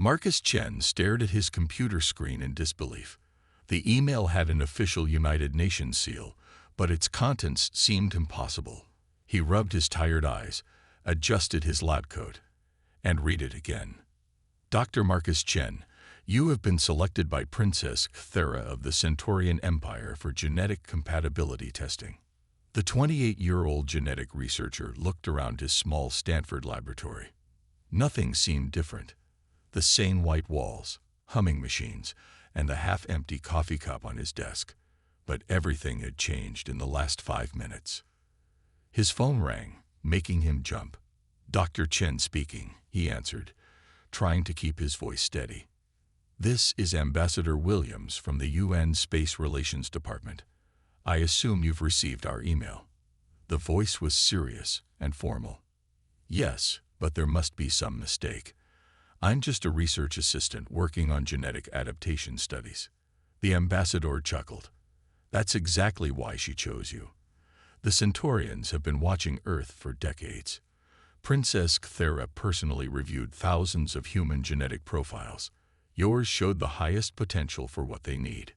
Marcus Chen stared at his computer screen in disbelief. The email had an official United Nations seal, but its contents seemed impossible. He rubbed his tired eyes, adjusted his lab coat, and read it again. Dr. Marcus Chen, you have been selected by Princess Cthera of the Centaurian Empire for genetic compatibility testing. The 28-year-old genetic researcher looked around his small Stanford laboratory. Nothing seemed different. The same white walls, humming machines, and the half-empty coffee cup on his desk. But everything had changed in the last 5 minutes. His phone rang, making him jump. "Dr. Chen speaking," he answered, trying to keep his voice steady. "This is Ambassador Williams from the UN Space Relations Department. I assume you've received our email." The voice was serious and formal. "Yes, but there must be some mistake. I'm just a research assistant working on genetic adaptation studies." The ambassador chuckled. "That's exactly why she chose you. The Centaurians have been watching Earth for decades. Princess Cthera personally reviewed thousands of human genetic profiles. Yours showed the highest potential for what they need."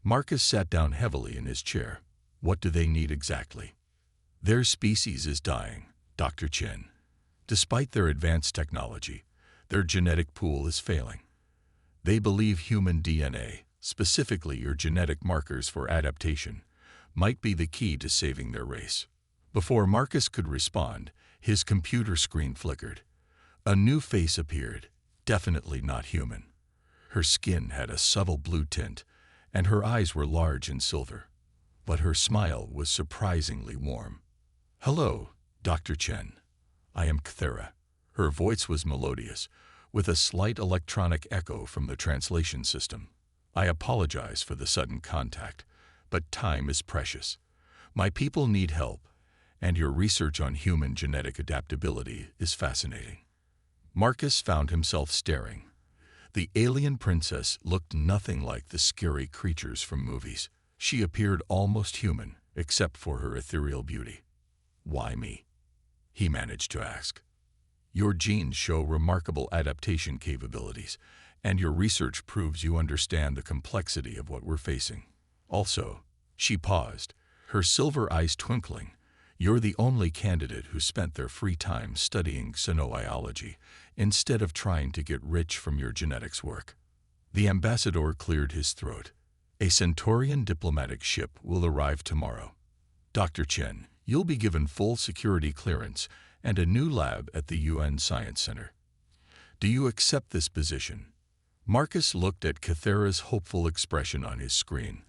Marcus sat down heavily in his chair. "What do they need exactly?" "Their species is dying, Dr. Chen. Despite their advanced technology, their genetic pool is failing. They believe human DNA, specifically your genetic markers for adaptation, might be the key to saving their race." Before Marcus could respond, his computer screen flickered. A new face appeared, definitely not human. Her skin had a subtle blue tint, and her eyes were large and silver. But her smile was surprisingly warm. "Hello, Dr. Chen. I am Cthera." Her voice was melodious, with a slight electronic echo from the translation system. "I apologize for the sudden contact, but time is precious. My people need help, and your research on human genetic adaptability is fascinating." Marcus found himself staring. The alien princess looked nothing like the scary creatures from movies. She appeared almost human, except for her ethereal beauty. "Why me?" he managed to ask. "Your genes show remarkable adaptation capabilities, and your research proves you understand the complexity of what we're facing. Also," she paused, her silver eyes twinkling, "you're the only candidate who spent their free time studying xenobiology instead of trying to get rich from your genetics work." The ambassador cleared his throat. "A Centaurian diplomatic ship will arrive tomorrow. Dr. Chen, you'll be given full security clearance and a new lab at the UN Science Center. Do you accept this position?" Marcus looked at Cthera's hopeful expression on his screen,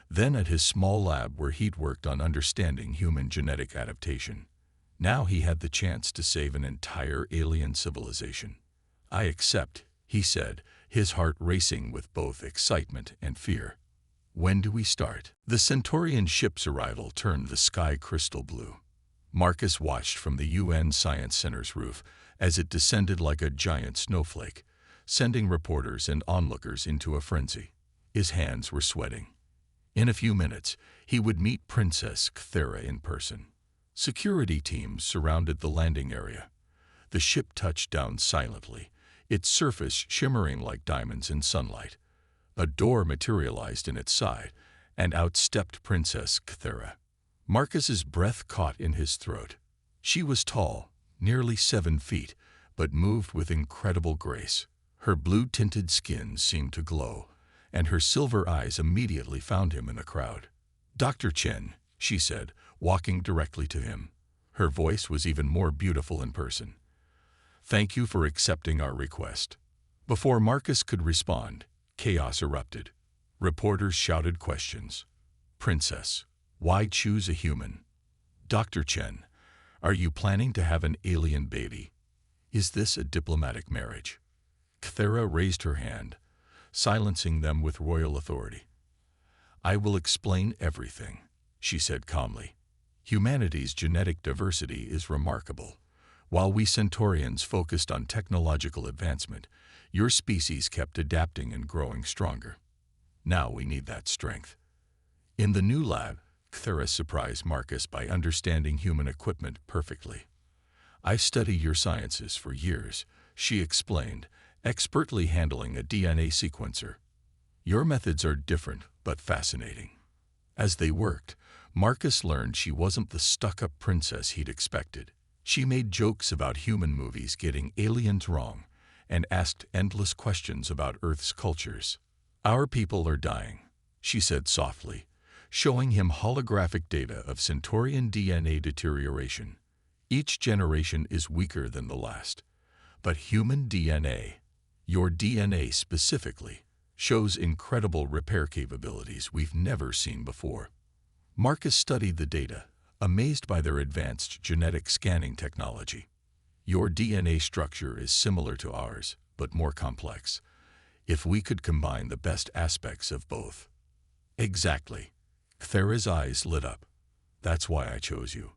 then at his small lab where he'd worked on understanding human genetic adaptation. Now he had the chance to save an entire alien civilization. "I accept," he said, his heart racing with both excitement and fear. "When do we start?" The Centaurian ship's arrival turned the sky crystal blue. Marcus watched from the UN Science Center's roof as it descended like a giant snowflake, sending reporters and onlookers into a frenzy. His hands were sweating. In a few minutes, he would meet Princess Cthera in person. Security teams surrounded the landing area. The ship touched down silently, its surface shimmering like diamonds in sunlight. A door materialized in its side, and out stepped Princess Cthera. Marcus's breath caught in his throat. She was tall, nearly 7 feet, but moved with incredible grace. Her blue-tinted skin seemed to glow, and her silver eyes immediately found him in the crowd. "Dr. Chen," she said, walking directly to him. Her voice was even more beautiful in person. "Thank you for accepting our request." Before Marcus could respond, chaos erupted. Reporters shouted questions. "Princess, why choose a human? Dr. Chen, are you planning to have an alien baby? Is this a diplomatic marriage?" Cthera raised her hand, silencing them with royal authority. "I will explain everything," she said calmly. "Humanity's genetic diversity is remarkable. While we Centaurians focused on technological advancement, your species kept adapting and growing stronger. Now we need that strength." In the new lab, Cthera surprised Marcus by understanding human equipment perfectly. "I've studied your sciences for years," she explained, expertly handling a DNA sequencer. Your methods are different but fascinating. As they worked, Marcus learned she wasn't the stuck-up princess he'd expected. She made jokes about human movies getting aliens wrong and asked endless questions about Earth's cultures. "Our people are dying," she said softly, showing him holographic data of Centaurian DNA deterioration. Each generation is weaker than the last. But human DNA, your DNA specifically, shows incredible repair capabilities we've never seen before. Marcus studied the data, amazed by their advanced genetic scanning technology. Your DNA structure is similar to ours, but more complex. If we could combine the best aspects of both. Exactly. Thera's eyes lit up. That's why I chose you.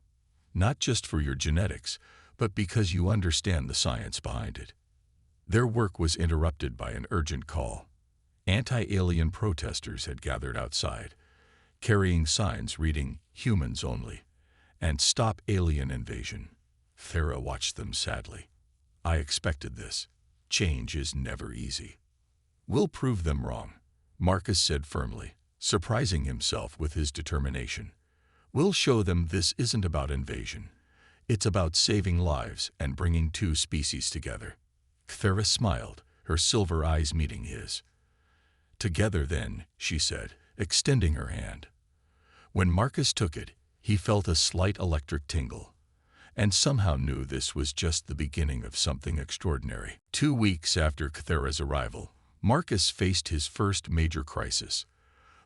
Not just for your genetics, but because you understand the science behind it. Their work was interrupted by an urgent call. Anti-alien protesters had gathered outside, carrying signs reading "Humans Only" and "Stop Alien Invasion." Thera watched them sadly. "I expected this. Change is never easy." "We'll prove them wrong," Marcus said firmly, surprising himself with his determination. "We'll show them this isn't about invasion. It's about saving lives and bringing two species together." Thera smiled, her silver eyes meeting his. "Together then," she said, extending her hand. When Marcus took it, he felt a slight electric tingle, and somehow knew this was just the beginning of something extraordinary. 2 weeks after Thera's arrival, Marcus faced his first major crisis.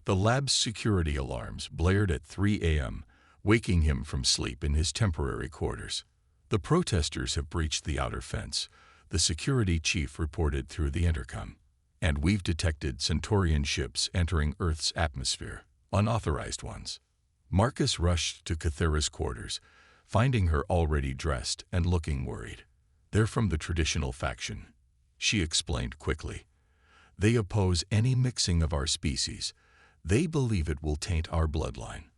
The lab's security alarms blared at 3 a.m., waking him from sleep in his temporary quarters. "The protesters have breached the outer fence," the security chief reported through the intercom. "And we've detected Centaurian ships entering Earth's atmosphere, unauthorized ones." Marcus rushed to Thera's quarters, finding her already dressed and looking worried. "They're from the traditional faction," she explained quickly. "They oppose any mixing of our species. They believe it will taint our bloodline."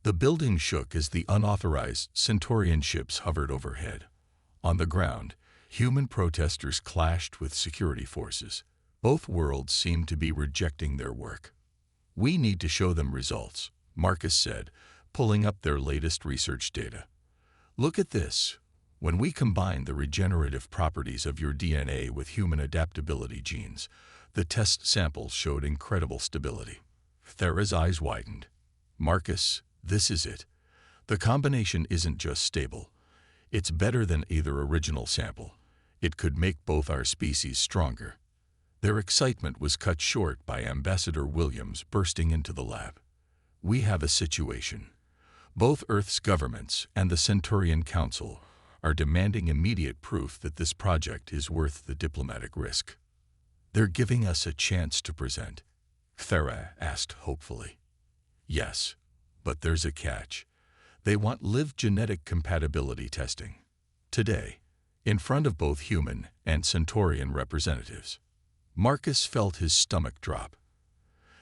The building shook as the unauthorized Centaurian ships hovered overhead. On the ground, human protesters clashed with security forces. Both worlds seemed to be rejecting their work. "We need to show them results," Marcus said, pulling up their latest research data. "Look at this. When we combine the regenerative properties of your DNA with human adaptability genes, the test samples showed incredible stability." Thera's eyes widened. "Marcus, this is it. The combination isn't just stable. It's better than either original sample. It could make both our species stronger." Their excitement was cut short by Ambassador Williams bursting into the lab. "We have a situation. Both Earth's governments and the Centaurian Council are demanding immediate proof that this project is worth the diplomatic risk." "They're giving us a chance to present?" Thera asked hopefully. "Yes, but there's a catch. They want live genetic compatibility testing. Today, in front of both human and Centaurian representatives." Marcus felt his stomach drop.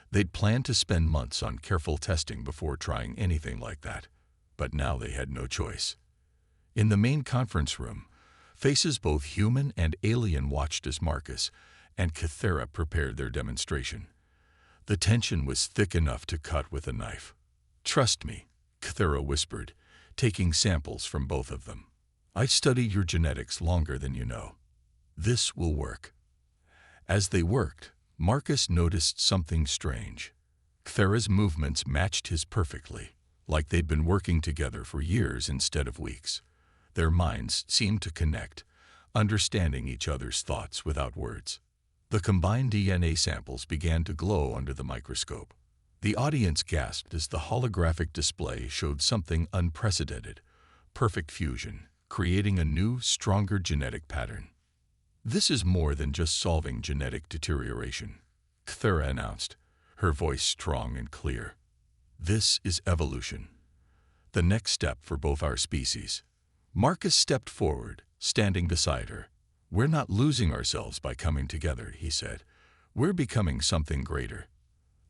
They'd planned to spend months on careful testing before trying anything like that, but now they had no choice. In the main conference room, faces both human and alien watched as Marcus and Thera prepared their demonstration. The tension was thick enough to cut with a knife. "Trust me," Thera whispered, taking samples from both of them. "I've studied your genetics longer than you know. This will work." As they worked, Marcus noticed something strange. Thera's movements matched his perfectly, like they'd been working together for years instead of weeks. Their minds seemed to connect, understanding each other's thoughts without words. The combined DNA samples began to glow under the microscope. The audience gasped as the holographic display showed something unprecedented: perfect fusion, creating a new, stronger genetic pattern. "This is more than just solving genetic deterioration," Thera announced, her voice strong and clear. "This is evolution. The next step for both our species." Marcus stepped forward, standing beside her. "We're not losing ourselves by coming together," he said. "We're becoming something greater."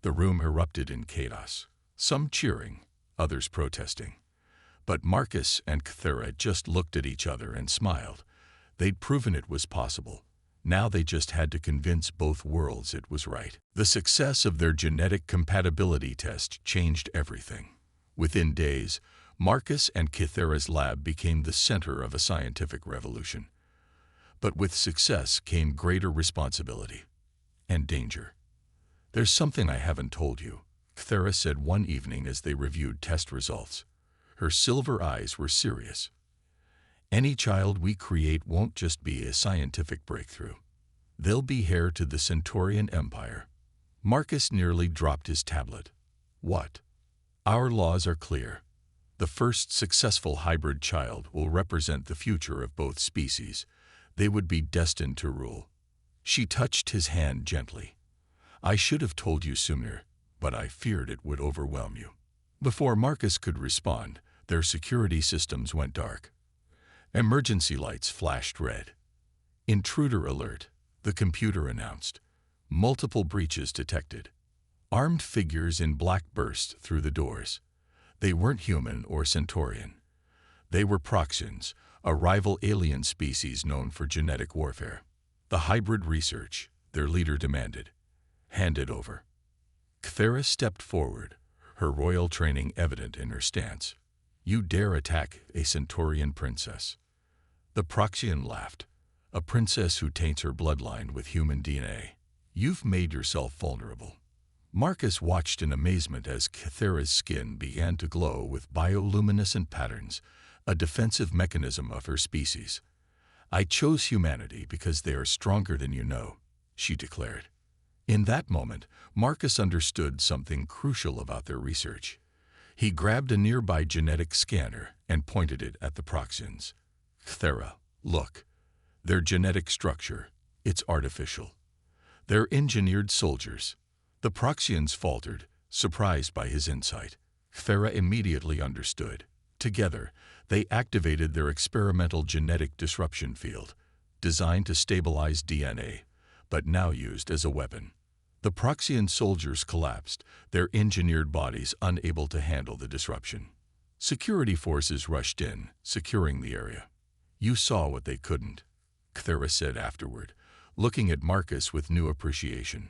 The room erupted in chaos, some cheering, others protesting. But Marcus and Thera just looked at each other and smiled. They'd proven it was possible. Now they just had to convince both worlds it was right. The success of their genetic compatibility test changed everything. Within days, Marcus and Kythera's lab became the center of a scientific revolution. But with success came greater responsibility and danger. "There's something I haven't told you," Kythera said one evening as they reviewed test results. Her silver eyes were serious. "Any child we create won't just be a scientific breakthrough. They'll be heir to the Centaurian Empire." Marcus nearly dropped his tablet. "What?" "Our laws are clear. The first successful hybrid child will represent the future of both species. They would be destined to rule." She touched his hand gently. "I should have told you sooner, but I feared it would overwhelm you." Before Marcus could respond, their security systems went dark. Emergency lights flashed red. "Intruder alert," the computer announced. "Multiple breaches detected." Armed figures in black burst through the doors. They weren't human or Centaurian. They were Proxians, a rival alien species known for genetic warfare. "The hybrid research," their leader demanded. "Hand it over." Kythera stepped forward, her royal training evident in her stance. "You dare attack a Centaurian princess?" The Proxian laughed. "A princess who taints her bloodline with human DNA. You've made yourself vulnerable." Marcus watched in amazement as Kythera's skin began to glow with bioluminescent patterns, a defensive mechanism of her species. "I chose humanity because they are stronger than you know," she declared. In that moment, Marcus understood something crucial about their research. He grabbed a nearby genetic scanner and pointed it at the Proxians. "Kythera, look. Their genetic structure, it's artificial. They're engineered soldiers." The Proxians faltered, surprised by his insight. Kythera immediately understood. Together, they activated their experimental genetic disruption field, designed to stabilize DNA, but now used as a weapon. The Proxian soldiers collapsed, their engineered bodies unable to handle the disruption. Security forces rushed in, securing the area. "You saw what they couldn't," Kythera said afterward, looking at Marcus with new appreciation.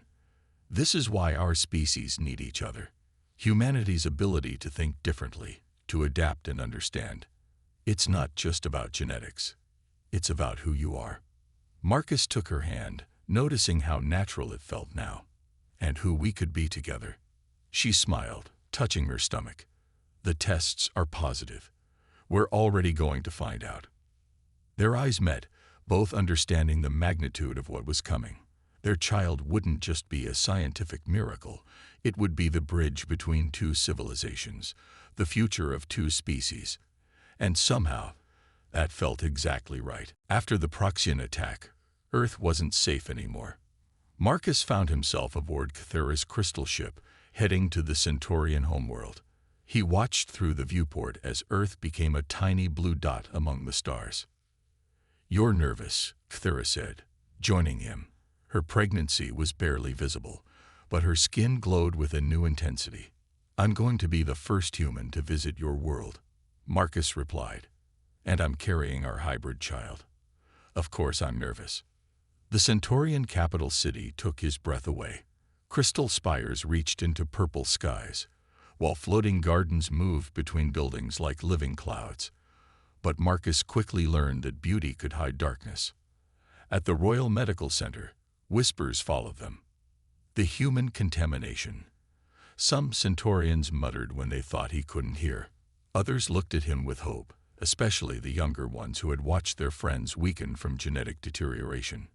"This is why our species need each other. Humanity's ability to think differently, to adapt and understand. It's not just about genetics. It's about who you are." Marcus took her hand, noticing how natural it felt now. "And who we could be together." She smiled, touching her stomach. "The tests are positive. We're already going to find out." Their eyes met, both understanding the magnitude of what was coming. Their child wouldn't just be a scientific miracle, it would be the bridge between two civilizations, the future of two species. And somehow, that felt exactly right. After the Proxian attack, Earth wasn't safe anymore. Marcus found himself aboard Kythera's crystal ship, heading to the Centaurian homeworld. He watched through the viewport as Earth became a tiny blue dot among the stars. "You're nervous," Kythera said, joining him. Her pregnancy was barely visible, but her skin glowed with a new intensity. "I'm going to be the first human to visit your world," Marcus replied. "And I'm carrying our hybrid child. Of course I'm nervous." The Centaurian capital city took his breath away. Crystal spires reached into purple skies, while floating gardens moved between buildings like living clouds. But Marcus quickly learned that beauty could hide darkness. At the Royal Medical Center, whispers followed them. The human contamination. Some Centaurians muttered when they thought he couldn't hear. Others looked at him with hope, especially the younger ones who had watched their friends weaken from genetic deterioration.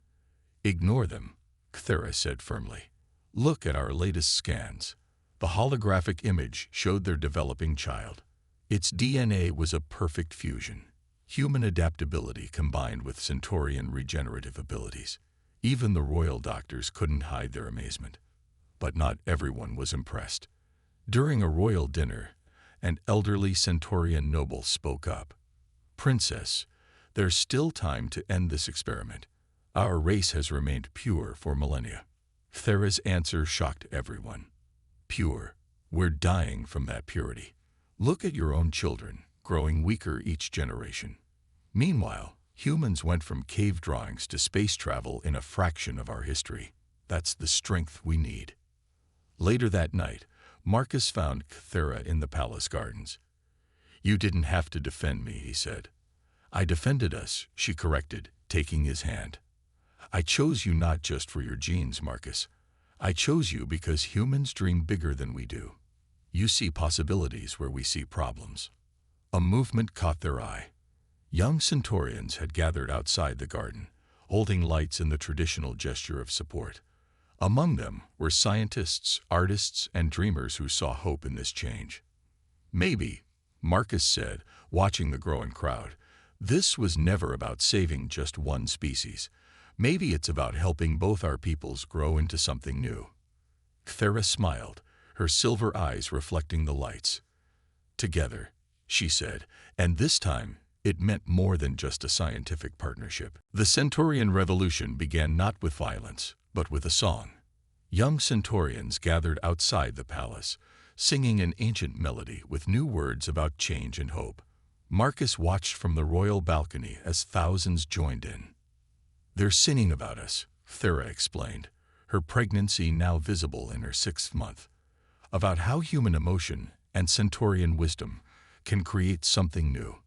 "Ignore them," Kythera said firmly. "Look at our latest scans." The holographic image showed their developing child. Its DNA was a perfect fusion. Human adaptability combined with Centaurian regenerative abilities. Even the royal doctors couldn't hide their amazement. But not everyone was impressed. During a royal dinner, an elderly Centaurian noble spoke up. "Princess, there's still time to end this experiment. Our race has remained pure for millennia." Kythera's answer shocked everyone. "Pure? We're dying from that purity. Look at your own children, growing weaker each generation. Meanwhile, Humans went from cave drawings to space travel in a fraction of our history. That's the strength we need. Later that night, Marcus found Cythera in the palace gardens. "You didn't have to defend me," he said. "I defended us," she corrected, taking his hand. "I chose you not just for your genes, Marcus. I chose you because humans dream bigger than we do. You see possibilities where we see problems." A movement caught their eye. Young Centaurians had gathered outside the garden, holding lights in the traditional gesture of support. Among them were scientists, artists, and dreamers who saw hope in this change. "Maybe," Marcus said, watching the growing crowd, "this was never about saving just one species. Maybe it's about helping both our peoples grow into something new." Cythera smiled, her silver eyes reflecting the lights. "Together," she said, and this time it meant more than just a scientific partnership. The Centaurian Revolution began not with violence, but with a song. Young Centaurians gathered outside the palace, singing an ancient melody with new words about change and hope. Marcus watched from the royal balcony as thousands joined in. "They're singing about us," Cythera explained, her pregnancy now visible in her 6th month, "about how human emotion and Centaurian wisdom can create something new."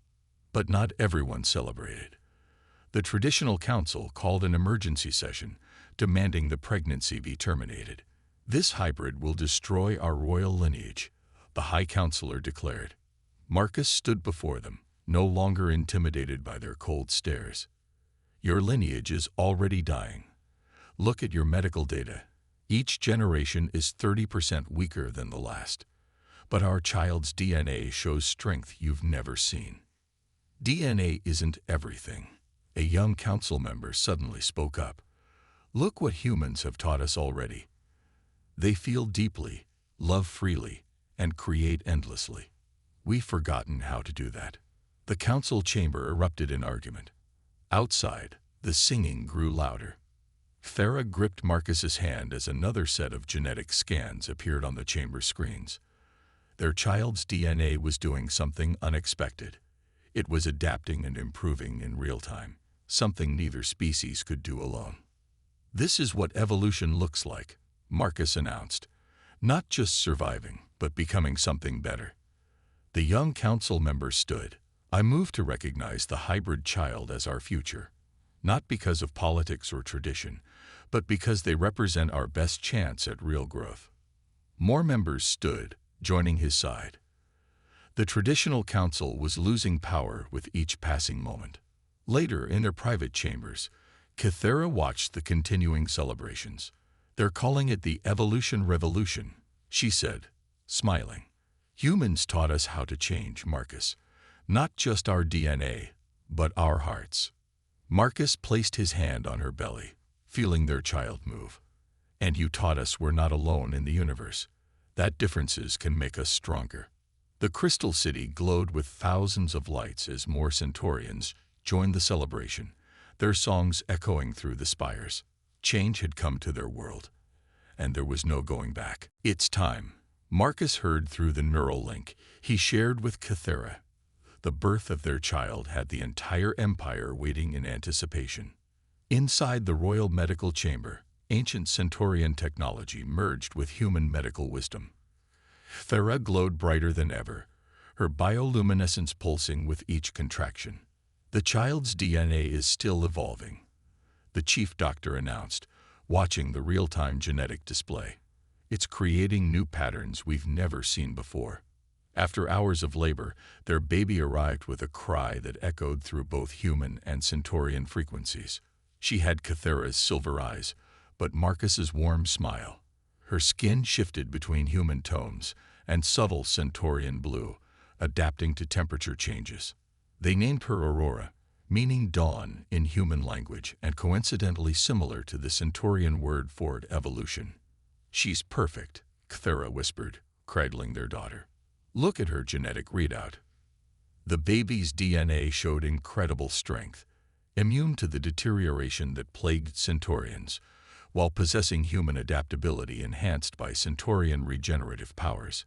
But not everyone celebrated. The traditional council called an emergency session, demanding the pregnancy be terminated. "This hybrid will destroy our royal lineage," the High Counselor declared. Marcus stood before them, no longer intimidated by their cold stares. "Your lineage is already dying. Look at your medical data. Each generation is 30% weaker than the last. But our child's DNA shows strength you've never seen." "DNA isn't everything," a young council member suddenly spoke up. "Look what humans have taught us already. They feel deeply, love freely, and create endlessly. We've forgotten how to do that." The council chamber erupted in argument. Outside, the singing grew louder. Cythera gripped Marcus's hand as another set of genetic scans appeared on the chamber screens. Their child's DNA was doing something unexpected. It was adapting and improving in real time, something neither species could do alone. "This is what evolution looks like," Marcus announced. "Not just surviving, but becoming something better." The young council member stood. "I move to recognize the hybrid child as our future, not because of politics or tradition, but because they represent our best chance at real growth." More members stood, joining his side. The traditional council was losing power with each passing moment. Later, in their private chambers, Cythera watched the continuing celebrations. "They're calling it the Evolution Revolution," she said, smiling. "Humans taught us how to change, Marcus. Not just our DNA, but our hearts." Marcus placed his hand on her belly, feeling their child move. "And you taught us we're not alone in the universe. That differences can make us stronger." The Crystal City glowed with thousands of lights as more Centaurians joined the celebration, their songs echoing through the spires. Change had come to their world, and there was no going back. "It's time," Marcus heard through the neural link he shared with Cythera. The birth of their child had the entire empire waiting in anticipation. Inside the royal medical chamber, ancient Centaurian technology merged with human medical wisdom. Cythera glowed brighter than ever, her bioluminescence pulsing with each contraction. "The child's DNA is still evolving," the chief doctor announced, watching the real-time genetic display. "It's creating new patterns we've never seen before." After hours of labor, their baby arrived with a cry that echoed through both human and Centaurian frequencies. She had Cythera's silver eyes, but Marcus's warm smile. Her skin shifted between human tones and subtle Centaurian blue, adapting to temperature changes. They named her Aurora, meaning dawn in human language and coincidentally similar to the Centaurian word for evolution. "She's perfect," Cythera whispered, cradling their daughter. "Look at her genetic readout." The baby's DNA showed incredible strength, immune to the deterioration that plagued Centaurians, while possessing human adaptability enhanced by Centaurian regenerative powers.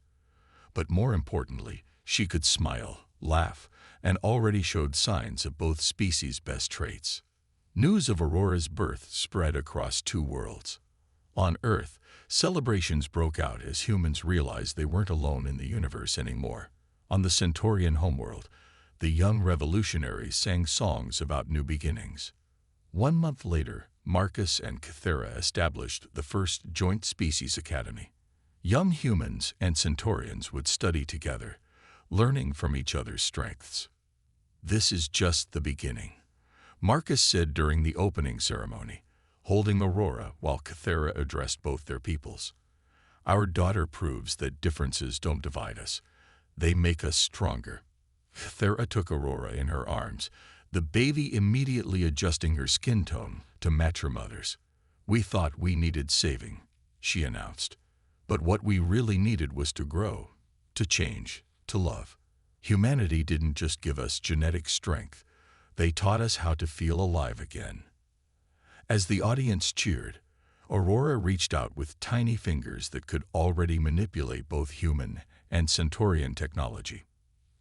But more importantly, she could smile, laugh, and already showed signs of both species' best traits. News of Aurora's birth spread across two worlds. On Earth, celebrations broke out as humans realized they weren't alone in the universe anymore. On the Centaurian homeworld, the young revolutionaries sang songs about new beginnings. 1 month later, Marcus and Cythera established the first joint species academy. Young humans and Centaurians would study together, learning from each other's strengths. "This is just the beginning," Marcus said during the opening ceremony, holding Aurora while Cythera addressed both their peoples. "Our daughter proves that differences don't divide us. They make us stronger." Cythera took Aurora in her arms, the baby immediately adjusting her skin tone to match her mother's. "We thought we needed saving," she announced. "But what we really needed was to grow, to change, to love." Humanity didn't just give us genetic strength. They taught us how to feel alive again. As the audience cheered, Aurora reached out with tiny fingers that could already manipulate both human and Centaurian technology.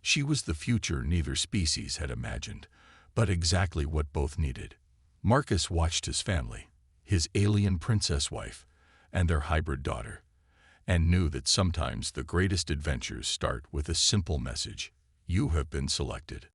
She was the future neither species had imagined, but exactly what both needed. Marcus watched his family, his alien princess wife, and their hybrid daughter, and knew that sometimes the greatest adventures start with a simple message: "You have been selected."